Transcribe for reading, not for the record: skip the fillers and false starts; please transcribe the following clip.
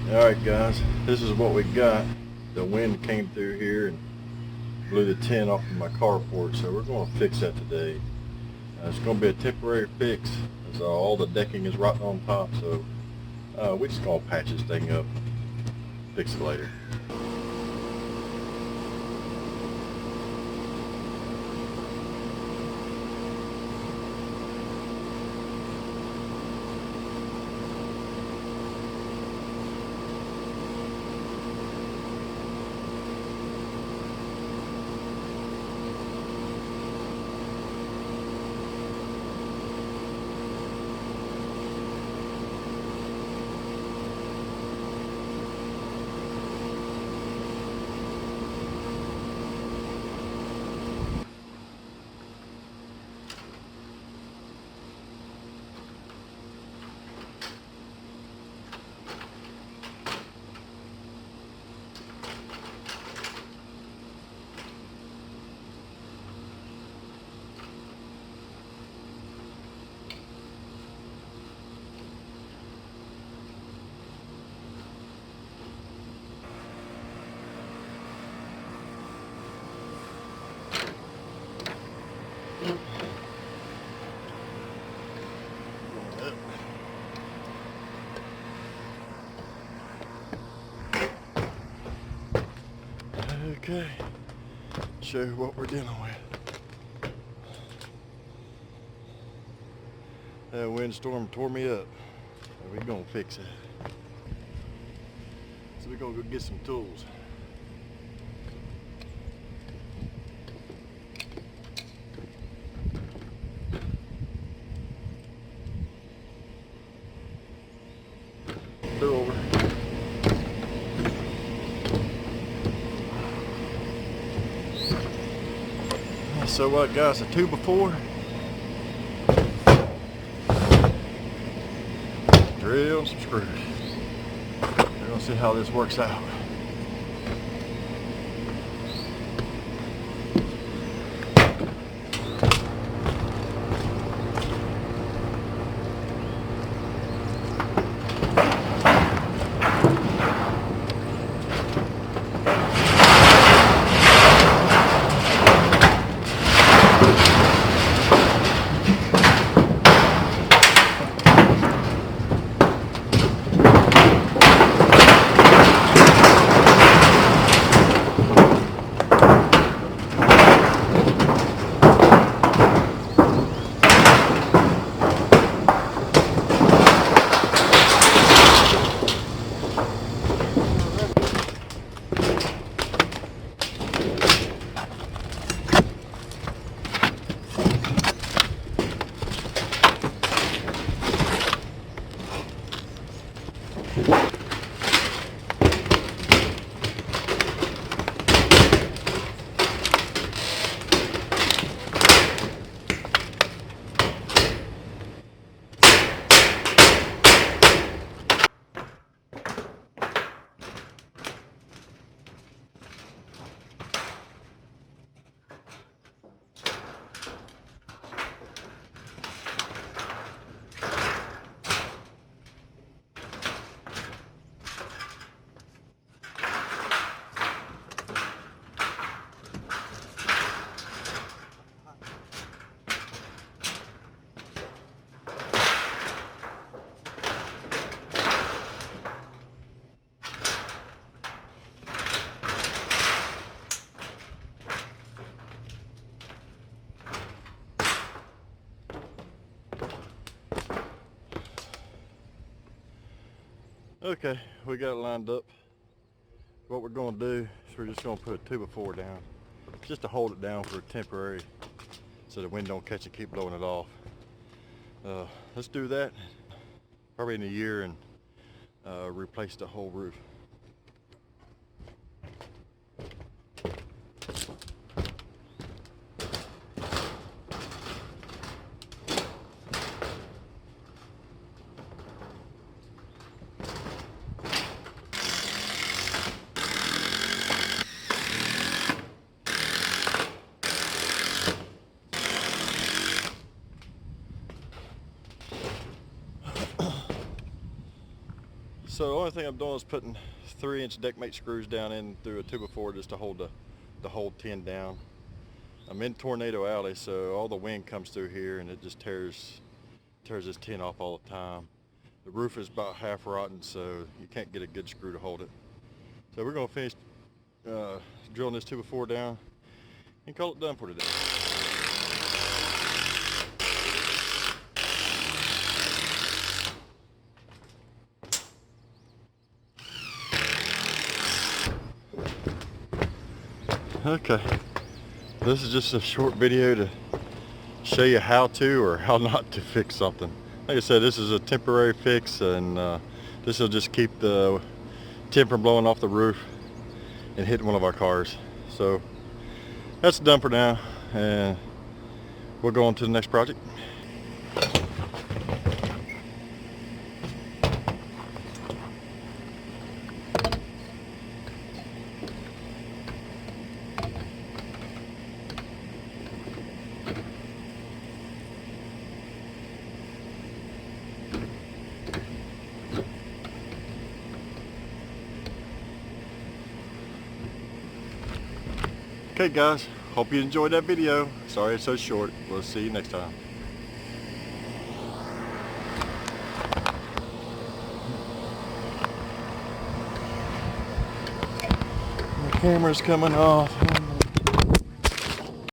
Alright guys, this is what we got. The wind came through here and blew the tin off of my carport, so we're going to fix that today. It's going to be a temporary fix as all the decking is rotting on top, so we're just going to patch this thing up, fix it later. Okay, show you what we're dealing with. That windstorm tore me up. We're gonna fix it. So we're gonna go get some tools. They're over. So what guys, a 2x4. Drill and some screws. We're gonna see how this works out. Okay, we got it lined up. What we're going to do is we're just going to put a 2x4 down just to hold it down for temporary so the wind don't catch it, keep blowing it off. Let's do that probably in a year and replace the whole roof. So the only thing I'm doing is putting 3-inch deck mate screws down in through a 2x4 just to hold the whole tin down. I'm in Tornado Alley, so all the wind comes through here and it just tears this tin off all the time. The roof is about half rotten, so you can't get a good screw to hold it. So we're gonna finish drilling this 2x4 down and call it done for today. Okay, this is just a short video to show you how to or how not to fix something. Like I said, this is a temporary fix, and this will just keep the tin from blowing off the roof and hitting one of our cars. So that's done for now, and we'll go on to the next project. Okay guys, hope you enjoyed that video. Sorry it's so short. We'll see you next time. The camera's coming off.